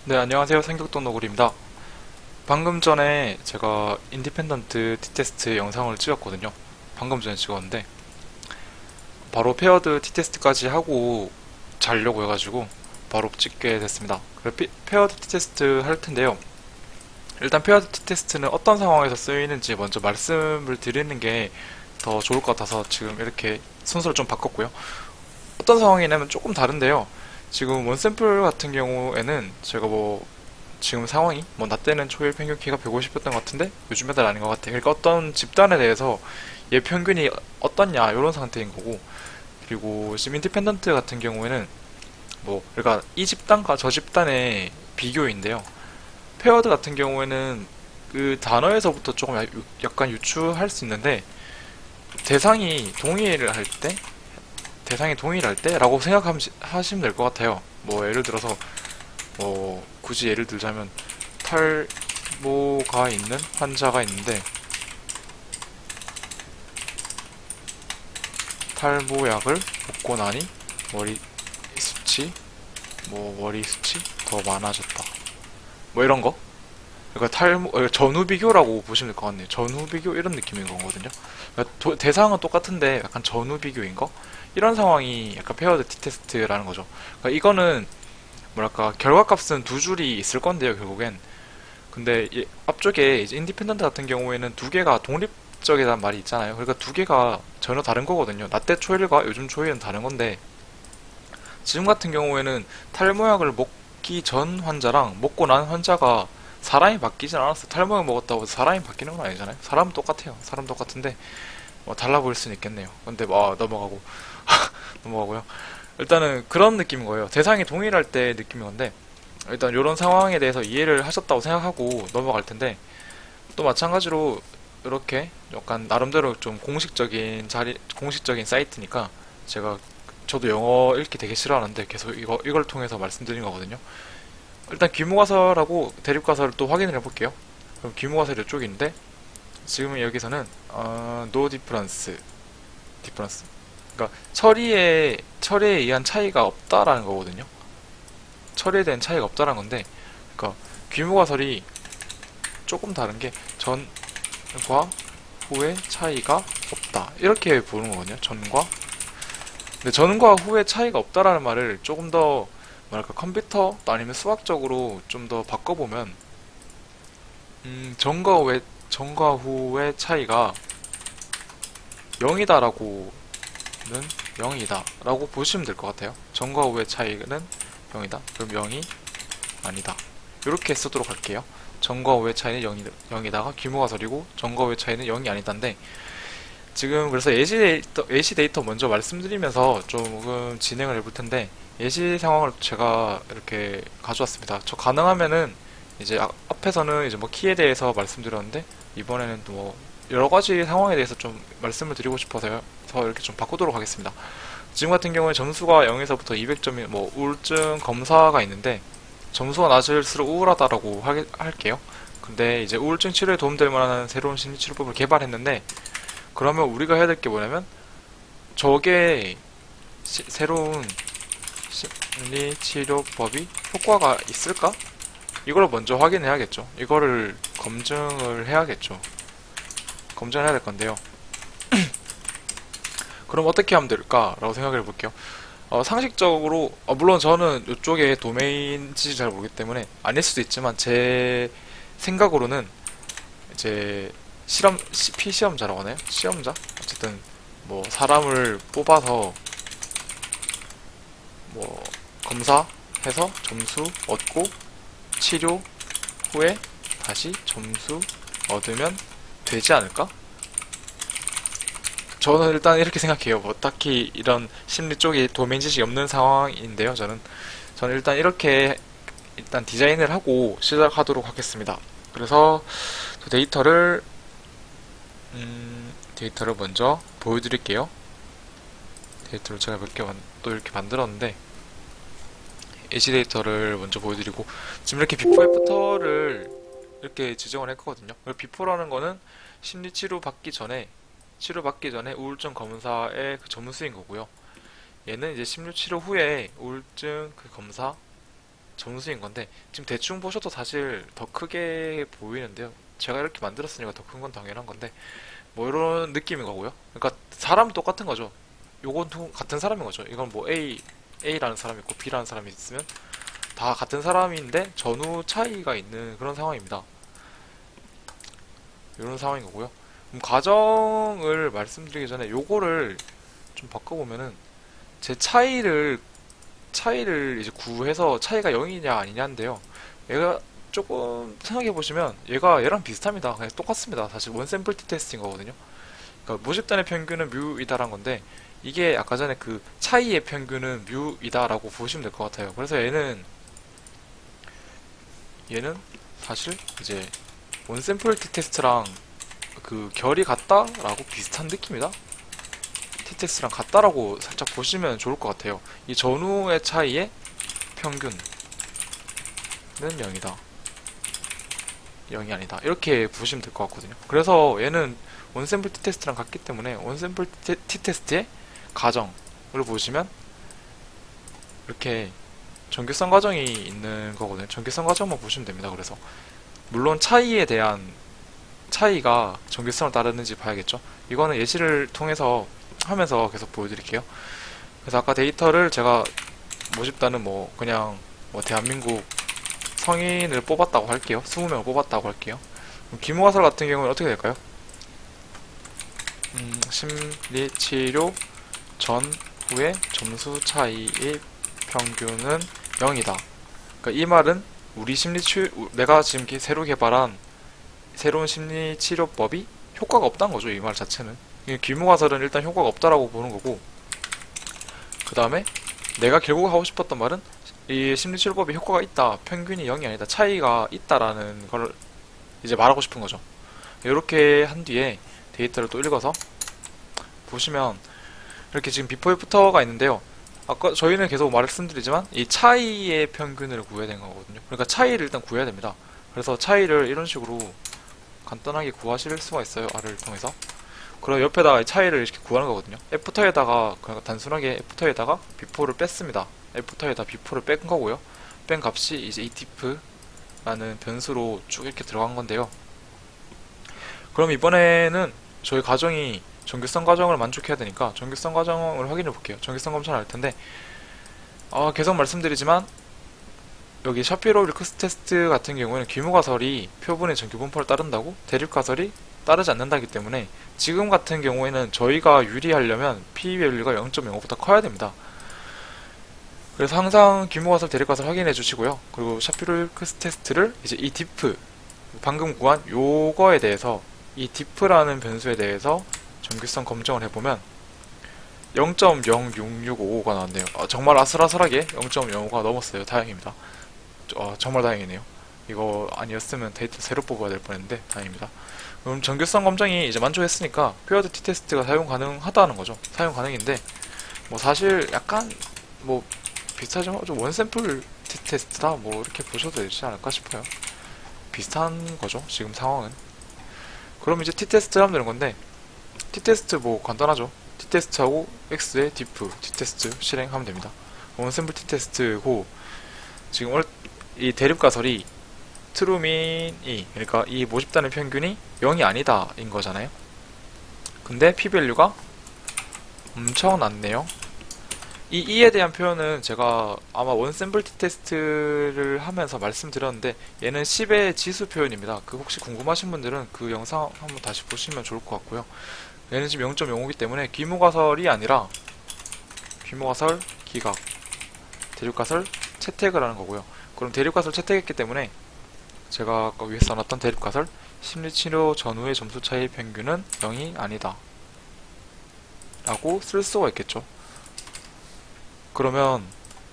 네, 안녕하세요. 생격동 너구리입니다. 방금 전에 제가 인디펜던트 T테스트 영상을 찍었거든요. 방금 전에 찍었는데 바로 페어드 T테스트까지 하고 자려고 해가지고 바로 찍게 됐습니다. 페어드 T테스트 할 텐데요. 일단 페어드 T테스트는 어떤 상황에서 쓰이는지 먼저 말씀을 드리는 게 더 좋을 것 같아서 지금 이렇게 순서를 좀 바꿨고요. 어떤 상황이냐면 조금 다른데요. 지금 원샘플 같은 경우에는 제가 지금 상황이 나 때는 초일 평균 키가 150였던 것 같은데 요즘 애들 아닌 것 같아. 그러니까 어떤 집단에 대해서 얘 평균이 어떻냐 이런 상태인 거고, 그리고 지금 인디펜던트 같은 경우에는 그러니까 이 집단과 저 집단의 비교인데요. 페어드 같은 경우에는 그 단어에서부터 조금 약간 유추할 수 있는데, 대상이 동일을 할 때, 대상이 동일할 때라고 생각하시면 될 것 같아요. 예를 들어서 굳이 예를 들자면 탈모가 있는 환자가 있는데, 탈모약을 먹고 나니 머리 숱이 머리 숱이 더 많아졌다, 이런 거. 그러니까 전후 비교라고 보시면 될 것 같네요. 전후 비교 이런 느낌인 거거든요. 그러니까 대상은 똑같은데 약간 전후 비교인 거, 이런 상황이 약간 페어드 티 테스트라는 거죠. 그러니까 이거는 뭐랄까 결과값은 두 줄이 있을 건데요, 결국엔. 근데 앞쪽에 이제 인디펜던트 같은 경우에는 두 개가 독립적이라는 말이 있잖아요. 그러니까 두 개가 전혀 다른 거거든요. 나 때 초일과 요즘 초일은 다른 건데, 지금 같은 경우에는 탈모약을 먹기 전 환자랑 먹고 난 환자가 사람이 바뀌진 않았어. 탈모약 먹었다고 사람이 바뀌는 건 아니잖아요. 사람은 똑같아요. 사람 똑같은데 달라 보일 수는 있겠네요. 근데 넘어가고 넘어가고요. 일단은 그런 느낌인 거예요. 대상이 동일할 때 느낌인 건데, 일단 이런 상황에 대해서 이해를 하셨다고 생각하고 넘어갈 텐데, 또 마찬가지로 이렇게 약간 나름대로 좀 공식적인 사이트니까, 저도 영어 읽기 되게 싫어하는데 계속 이걸 통해서 말씀드린 거거든요. 일단 귀무가설하고 대립가설을 또 확인을 해볼게요. 그럼 귀무가설이 이쪽인데, 지금 여기서는 no difference. 그러니까 처리에 의한 차이가 없다라는 거거든요. 처리에 대한 차이가 없다라는 건데, 그러니까 귀무가설이 조금 다른 게 전과 후의 차이가 없다, 이렇게 보는 거거든요. 근데 전과 후의 차이가 없다라는 말을 조금 더 뭐랄까 컴퓨터 아니면 수학적으로 좀 더 바꿔보면, 전과 후의 차이가 0이다라고는 0이다라고 보시면 될 것 같아요. 전과 후의 차이는 0이다. 그럼 0이 아니다. 이렇게 쓰도록 할게요. 전과 후의 차이는 0이다가 규모가설이고, 전과 후의 차이는 0이 아니다인데, 지금 그래서 예시 데이터 먼저 말씀드리면서 조금 진행을 해볼 텐데, 예시 상황을 제가 이렇게 가져왔습니다. 저 가능하면은 이제 앞에서는 이제 키에 대해서 말씀드렸는데, 이번에는 또 여러 가지 상황에 대해서 좀 말씀을 드리고 싶어서요. 이렇게 좀 바꾸도록 하겠습니다. 지금 같은 경우에 점수가 0에서부터 200점이 우울증 검사가 있는데, 점수가 낮을수록 우울하다라고 할게요. 근데 이제 우울증 치료에 도움될 만한 새로운 심리치료법을 개발했는데, 그러면 우리가 해야 될 게 뭐냐면, 저게 새로운 심리치료법이 효과가 있을까? 이걸 먼저 확인해야겠죠. 이거를 검증을 해야겠죠. 검증을 해야 될 건데요. 그럼 어떻게 하면 될까라고 생각을 해볼게요. 상식적으로, 물론 저는 이쪽에 도메인인지 잘 모르기 때문에 아닐 수도 있지만, 제 생각으로는 이제 피시험자라고 하나요? 시험자? 어쨌든 사람을 뽑아서 검사해서 점수 얻고, 치료 후에 다시 점수 얻으면 되지 않을까? 저는 일단 이렇게 생각해요. 딱히 이런 심리 쪽이 도메인 지식이 없는 상황인데요. 저는 일단 이렇게 디자인을 하고 시작하도록 하겠습니다. 그래서 데이터를 데이터를 먼저 보여드릴게요. 데이터를 제가 몇 개 또 이렇게 만들었는데, 예시 데이터를 먼저 보여드리고, 지금 이렇게 비포 애프터를 이렇게 지정을 했거든요. 비포라는 거는 치료 받기 전에 우울증 검사의 그 점수인 거고요. 얘는 이제 심리치료 후에 우울증 그 검사 점수인 건데 지금 대충 보셔도 사실 더 크게 보이는데요. 제가 이렇게 만들었으니까 더 큰 건 당연한 건데 뭐 이런 느낌인 거고요. 그러니까 사람은 똑같은 거죠. 요건 같은 사람인 거죠. 이건 뭐 A라는 사람이 있고 B라는 사람이 있으면 다 같은 사람인데 전후 차이가 있는 그런 상황입니다. 이런 상황인 거고요. 그럼 가정을 말씀드리기 전에 요거를 좀 바꿔보면은 제 차이를 이제 구해서 차이가 0이냐 아니냐인데요. 얘가 조금 생각해보시면 얘가 얘랑 비슷합니다. 그냥 똑같습니다. 사실 원샘플 티 테스트인 거거든요. 그러니까 모집단의 평균은 뮤이다란 건데 이게 아까 전에 그 차이의 평균은 뮤이다라고 보시면 될 것 같아요. 그래서 얘는 사실 이제 원샘플 티 테스트랑 그 결이 같다라고 비슷한 느낌이다. 티 테스트랑 같다라고 살짝 보시면 좋을 것 같아요. 이 전후의 차이의 평균은 0이다. 0이 아니다. 이렇게 보시면 될 것 같거든요. 그래서 얘는 원샘플 티 테스트랑 같기 때문에 원샘플 티 테스트의 가정을 보시면 이렇게 정규성 과정이 있는 거거든요. 정규성 과정만 보시면 됩니다. 그래서 물론 차이에 대한 차이가 정규성을 따르는지 봐야겠죠. 이거는 예시를 통해서 하면서 계속 보여드릴게요. 그래서 아까 데이터를 제가 모집단은 뭐 그냥 뭐 대한민국 성인을 뽑았다고 할게요. 20명을 뽑았다고 할게요. 그럼 기무가설 같은 경우는 어떻게 될까요? 심리치료 전후의 점수 차이의 평균은 0이다. 그러니까 이 말은 내가 지금 새로 개발한 새로운 심리치료법이 효과가 없다는 거죠. 이 말 자체는. 기무가설은 일단 효과가 없다라고 보는 거고, 그 다음에 내가 결국 하고 싶었던 말은 이 심리치료법이 효과가 있다. 평균이 0이 아니다. 차이가 있다라는 걸 이제 말하고 싶은 거죠. 이렇게 한 뒤에 데이터를 또 읽어서 보시면 이렇게 지금 비포 애프터가 있는데요. 아까 저희는 계속 말씀드리지만 이 차이의 평균을 구해야 되는 거거든요. 그러니까 차이를 일단 구해야 됩니다. 그래서 차이를 이런 식으로 간단하게 구하실 수가 있어요. R을 통해서. 그리고 옆에다가 차이를 이렇게 구하는 거거든요. 애프터에다가 그냥 단순하게 애프터에다가 비포를 뺐습니다. 애프터에다 비포를 뺀 거고요. 뺀 값이 이제 이티프라는 변수로 쭉 이렇게 들어간 건데요. 그럼 이번에는 저희 가정이 정규성 과정을 만족해야 되니까 정규성 과정을 확인해 볼게요. 정규성 검사를 할 텐데 계속 말씀드리지만 여기 샤피로 윌크스 테스트 같은 경우에는 규모가설이 표본의 정규분포를 따른다고 대립가설이 따르지 않는다기 때문에 지금 같은 경우에는 저희가 유리하려면 p-밸류가 0.05보다 커야 됩니다. 그래서 항상 규모가설 대립가설 확인해 주시고요. 그리고 샤피로 윌크스 테스트를 이제 이 디프 방금 구한 요거에 대해서 이 디프라는 변수에 대해서 정규성 검증을 해보면 0.0665가 나왔네요. 정말 아슬아슬하게 0.05가 넘었어요. 다행입니다. 정말 다행이네요. 이거 아니었으면 데이터 새로 뽑아야 될 뻔했는데 다행입니다. 그럼 정규성 검증이 이제 만족했으니까 퓨어드 티 테스트가 사용 가능하다는 거죠. 사용 가능인데 뭐 사실 약간 뭐 비슷하지만 좀 원샘플 티 테스트다 뭐 이렇게 보셔도 되지 않을까 싶어요. 비슷한 거죠. 지금 상황은. 그럼 이제 티 테스트를 하면 되는 건데 티 테스트 뭐 간단하죠. 티 테스트하고 X의 diff 티 테스트 실행하면 됩니다. 원샘플 티 테스트고 지금 이 대립가설이 트루민이 그러니까 이 모집단의 평균이 0이 아니다 인 거잖아요. 근데 p-밸류가 엄청 낮네요. 이 2에 대한 표현은 제가 아마 원샘플 티 테스트를 하면서 말씀드렸는데 얘는 10의 지수 표현입니다. 그 혹시 궁금하신 분들은 그 영상 한번 다시 보시면 좋을 것 같고요. 얘는 지금 0.05이기 때문에 귀무가설이 아니라 귀무가설 기각 대립가설 채택을 하는 거고요. 그럼 대립가설 채택했기 때문에 제가 아까 위에 써놨던 대립가설 심리치료 전후의 점수 차이 평균은 0이 아니다 라고 쓸 수가 있겠죠. 그러면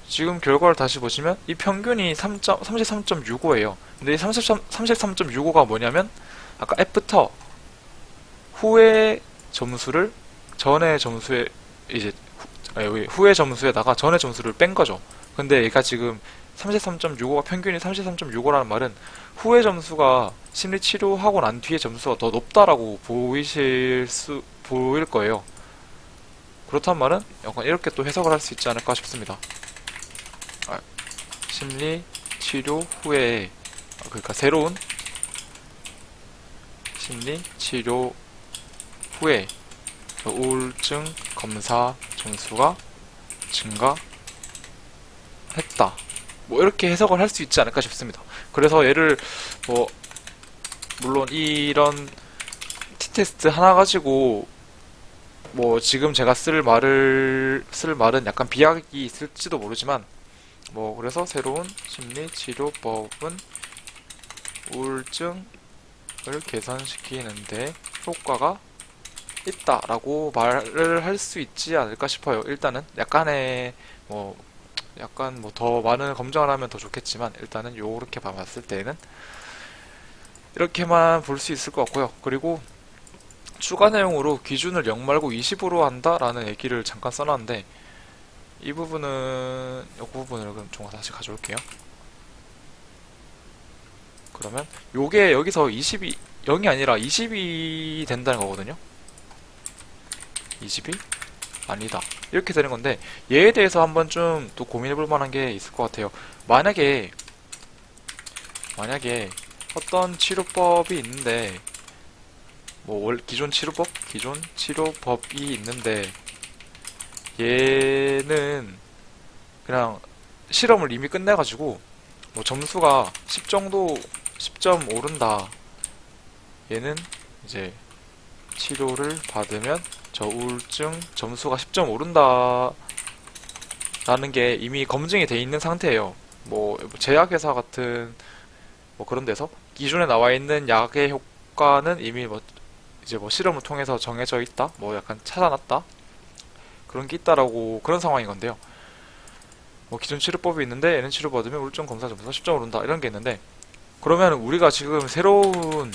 지금 결과를 다시 보시면 이 평균이 33.65예요. 근데 이 33.65가 뭐냐면 아까 애프터 후의 점수를 전의 점수에 이제 후의 점수에다가 전의 점수를 뺀 거죠. 근데 얘가 지금 33.65가 평균이 33.65라는 말은 후의 점수가 심리 치료하고 난 뒤에 점수가 더 높다라고 보일 거예요. 그렇단 말은 약간 이렇게 또 해석을 할 수 있지 않을까 싶습니다. 심리 치료 후에, 그러니까 새로운 심리 치료 후에 우울증 검사 점수가 증가했다. 뭐 이렇게 해석을 할 수 있지 않을까 싶습니다. 그래서 얘를 뭐 물론 이런 T테스트 하나 가지고 뭐 지금 제가 쓸 말은 약간 비약이 있을지도 모르지만, 뭐 그래서 새로운 심리치료법은 우울증을 개선시키는데 효과가 있다라고 말을 할 수 있지 않을까 싶어요. 일단은 약간의 뭐 약간 뭐 더 많은 검증을 하면 더 좋겠지만, 일단은 요렇게 봤을 때는 이렇게만 볼 수 있을 것 같고요. 그리고 추가 내용으로 기준을 0 말고 20으로 한다라는 얘기를 잠깐 써놨는데, 이 부분은 이 부분을 그럼 좀 다시 가져올게요. 그러면 요게 여기서 20이 0이 아니라 20이 된다는 거거든요. 20이 아니다, 이렇게 되는 건데, 얘에 대해서 한번 좀 또 고민해 볼 만한 게 있을 것 같아요. 만약에 어떤 치료법이 있는데, 뭐 기존 치료법이 있는데, 얘는 그냥 실험을 이미 끝내가지고 뭐 점수가 10점 오른다. 얘는 이제 치료를 받으면 저 우울증 점수가 10점 오른다 라는 게 이미 검증이 돼 있는 상태예요. 뭐 제약회사 같은 뭐 그런 데서 기존에 나와 있는 약의 효과는 이미 뭐 이제 뭐 실험을 통해서 정해져 있다, 뭐 약간 찾아놨다, 그런 게 있다라고, 그런 상황인 건데요. 뭐 기존 치료법이 있는데 얘는 치료받으면 우울증 검사 점수가 10점 오른다, 이런 게 있는데, 그러면 우리가 지금 새로운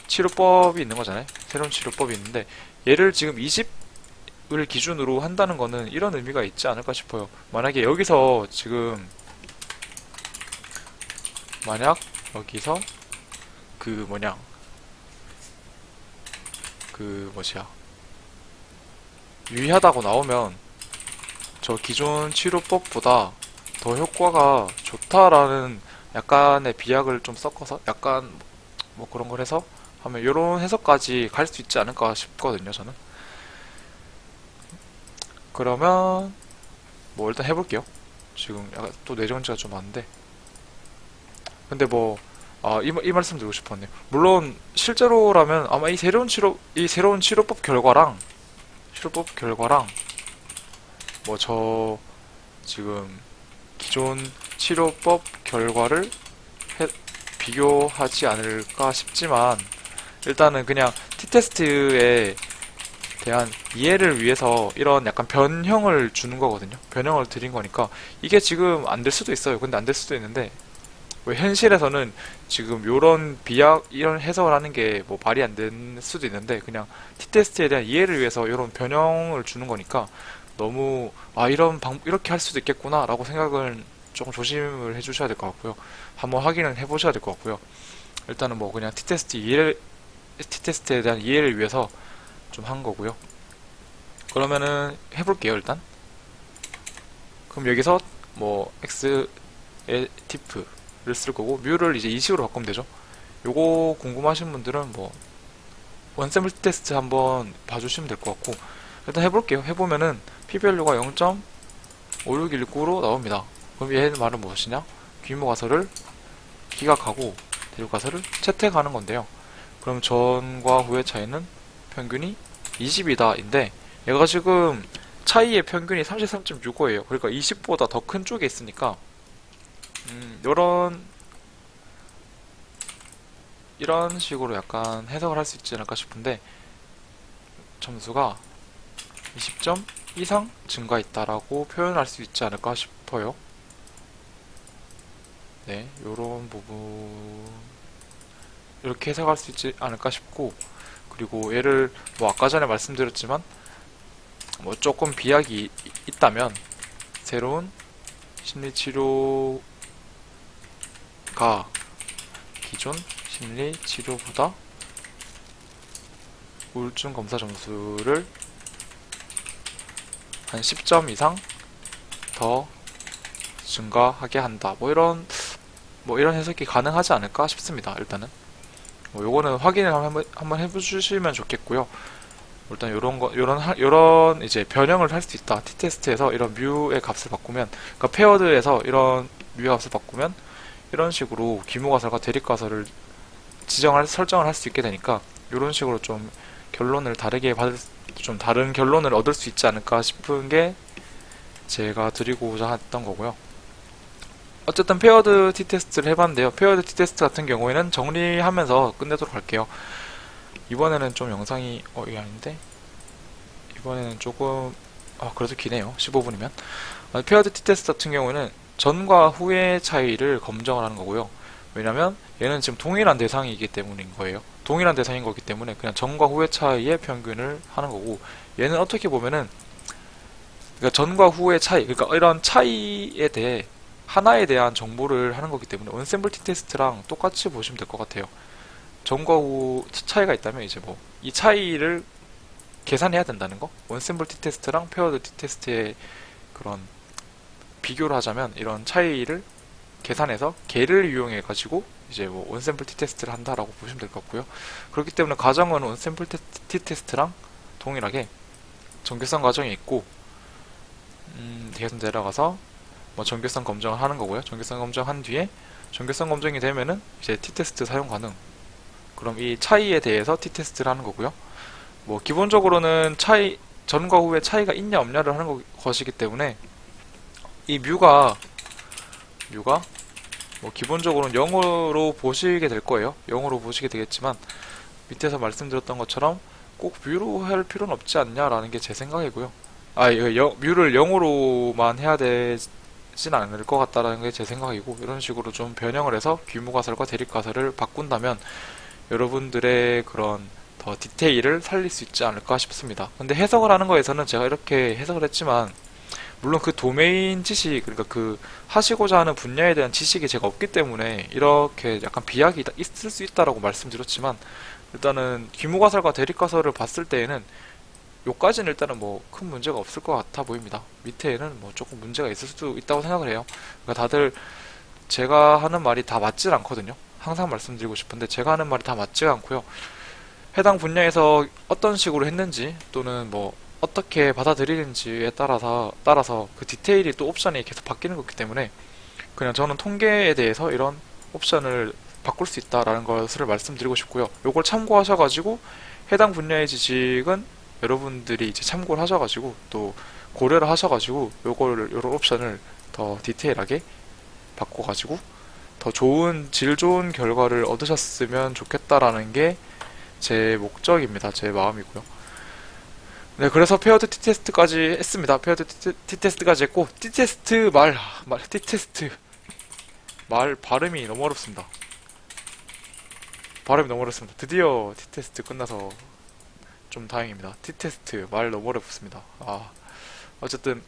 치료법이 있는 거잖아요. 새로운 치료법이 있는데 얘를 지금 20을 기준으로 한다는 거는 이런 의미가 있지 않을까 싶어요. 만약에 여기서 지금 만약 여기서 그 뭐냐 그 뭐지야 유의하다고 나오면 저 기존 치료법보다 더 효과가 좋다라는 약간의 비약을 좀 섞어서 약간 뭐 그런 걸 해서 하면 이런 해석까지 갈 수 있지 않을까 싶거든요, 저는. 그러면 뭐 일단 해볼게요. 지금 약간 또 내정지가 좀 많은데, 근데 뭐 이 말씀 드리고 싶었네요. 물론 실제로라면 아마 이 새로운 치료법 결과랑 뭐 저 지금 기존 치료법 결과를 비교하지 않을까 싶지만, 일단은 그냥 T테스트에 대한 이해를 위해서 이런 약간 변형을 주는 거거든요. 변형을 드린 거니까 이게 지금 안 될 수도 있어요. 근데 안 될 수도 있는데, 왜 현실에서는 지금 요런 이런 해석을 하는 게 뭐 말이 안 될 수도 있는데, 그냥 T테스트에 대한 이해를 위해서 이런 변형을 주는 거니까 너무 이렇게 할 수도 있겠구나 라고 생각을 조금 조심을 해주셔야 될 것 같고요. 한번 확인을 해보셔야 될 것 같고요. 일단은 뭐 그냥 T테스트에 대한 이해를 위해서 좀 한 거고요. 그러면은 해볼게요, 일단. 그럼 여기서 뭐 X의 tif를 쓸 거고, 뮤를 이제 이식으로 바꾸면 되죠. 요거 궁금하신 분들은 뭐 원샘플 테스트 한번 봐주시면 될 것 같고, 일단 해볼게요. 해보면은 p-value가 0.5619로 나옵니다. 그럼 얘는 말은 무엇이냐? 규모 가설을 기각하고 대륙 가설을 채택하는 건데요. 그럼 전과 후의 차이는 평균이 20이다 인데, 얘가 지금 차이의 평균이 33.65예요. 그러니까 20보다 더 큰 쪽에 있으니까 이런 식으로 약간 해석을 할 수 있지 않을까 싶은데, 점수가 20점 이상 증가했다라고 표현할 수 있지 않을까 싶어요. 네, 요런 부분 이렇게 해석할 수 있지 않을까 싶고, 그리고 얘를 뭐 아까 전에 말씀드렸지만 뭐 조금 비약이 있다면 새로운 심리치료가 기존 심리치료보다 우울증 검사 점수를 한 10점 이상 더 증가하게 한다. 뭐 이런 해석이 가능하지 않을까 싶습니다. 일단은 뭐 요거는 확인을 한번 해주시면 좋겠고요. 일단 요런 이제 변형을 할 수 있다. t테스트에서 이런 뮤의 값을 바꾸면, 그러니까 페어드에서 이런 뮤의 값을 바꾸면 이런 식으로 귀모가설과 대립가설을 설정을 할 수 있게 되니까 이런 식으로 좀 결론을 좀 다른 결론을 얻을 수 있지 않을까 싶은 게 제가 드리고자 했던 거고요. 어쨌든 페어드 t테스트를 해봤는데요. 페어드 t테스트 같은 경우에는 정리하면서 끝내도록 할게요. 이번에는 좀 영상이 이게 아닌데, 이번에는 조금 그래도 기네요. 15분이면. 페어드 t테스트 같은 경우에는 전과 후의 차이를 검정을 하는 거고요. 왜냐면 얘는 지금 동일한 대상이기 때문인 거예요. 동일한 대상인 거기 때문에 그냥 전과 후의 차이의 평균을 하는 거고, 얘는 어떻게 보면은 그러니까 전과 후의 차이, 그러니까 이런 차이에 대해 하나에 대한 정보를 하는 거기 때문에 언샘블 t테스트랑 똑같이 보시면 될 것 같아요. 전과 후 차이가 있다면 이제 뭐 이 차이를 계산해야 된다는 거. 언샘블 t테스트랑 페어드 t테스트의 그런 비교를 하자면 이런 차이를 계산해서 개를 이용해 가지고 이제 뭐 언샘플 t테스트를 한다라고 보시면 될 것 같고요. 그렇기 때문에 과정은 언샘플 t테스트랑 동일하게 정교성 과정이 있고, 계속 내려가서 뭐 정교성 검정을 하는 거고요. 정교성 검정한 뒤에 정교성 검정이 되면은 이제 t테스트 사용 가능. 그럼 이 차이에 대해서 t테스트를 하는 거고요. 뭐 기본적으로는 전과 후에 차이가 있냐 없냐를 하는 것이기 때문에 이 뮤가 뭐 기본적으로는 0으로 보시게 될 거예요. 0으로 보시게 되겠지만 밑에서 말씀드렸던 것처럼 꼭 뮤로 할 필요는 없지 않냐라는 게 제 생각이고요. 뮤를 0으로만 해야 되진 않을 것 같다라는 게 제 생각이고, 이런 식으로 좀 변형을 해서 귀모가설과 대립가설을 바꾼다면 여러분들의 그런 더 디테일을 살릴 수 있지 않을까 싶습니다. 근데 해석을 하는 거에서는 제가 이렇게 해석을 했지만, 물론 그 도메인 지식, 그러니까 그 하시고자 하는 분야에 대한 지식이 제가 없기 때문에 이렇게 약간 비약이 있을 수 있다라고 말씀드렸지만, 일단은 귀모가설과 대립가설을 봤을 때에는 요까지는 일단은 뭐 큰 문제가 없을 것 같아 보입니다. 밑에는 뭐 조금 문제가 있을 수도 있다고 생각을 해요. 그러니까 다들 제가 하는 말이 다 맞질 않거든요. 항상 말씀드리고 싶은데 제가 하는 말이 다 맞지가 않고요. 해당 분야에서 어떤 식으로 했는지 또는 뭐 어떻게 받아들이는지에 따라서 그 디테일이 또 옵션이 계속 바뀌는 거기 때문에 그냥 저는 통계에 대해서 이런 옵션을 바꿀 수 있다라는 것을 말씀드리고 싶고요. 요걸 참고하셔가지고 해당 분야의 지식은 여러분들이 이제 참고를 하셔가지고 또 고려를 하셔가지고 요런 옵션을 더 디테일하게 바꿔가지고 더 질 좋은 결과를 얻으셨으면 좋겠다라는 게 제 목적입니다. 제 마음이고요. 네, 그래서 페어드 t테스트까지 했습니다. 페어드 t테스트까지 했고, t테스트 t테스트 말 발음이 너무 어렵습니다. 드디어 t테스트 끝나서 좀 다행입니다. t테스트 말 너무 어렵습니다. 어쨌든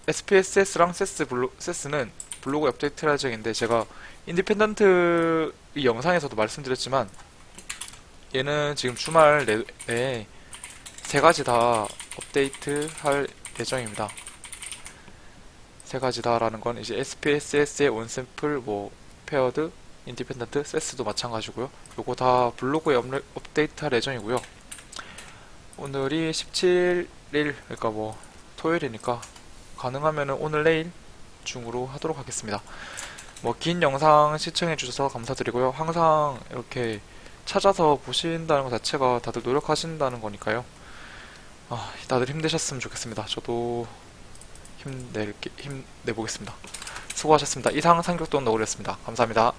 SPSS랑 세스는 블로그 업데이트 할 예정인데, 제가 인디펜던트 이 영상에서도 말씀드렸지만 얘는 지금 주말 내에 세 가지 다 업데이트 할 예정입니다. 세 가지 다라는 건 이제 SPSS의 온샘플, 뭐 페어드, 인디펜던트, 세스도 마찬가지고요. 요거 다 블로그에 업데이트 할 예정이고요. 오늘이 17일, 그러니까 뭐 토요일이니까 가능하면은 오늘 내일 중으로 하도록 하겠습니다. 뭐 긴 영상 시청해 주셔서 감사드리고요. 항상 이렇게 찾아서 보신다는 것 자체가 다들 노력하신다는 거니까요. 다들 힘내셨으면 좋겠습니다. 저도 힘내보겠습니다. 수고하셨습니다. 이상 상격돈 너구리였습니다. 감사합니다.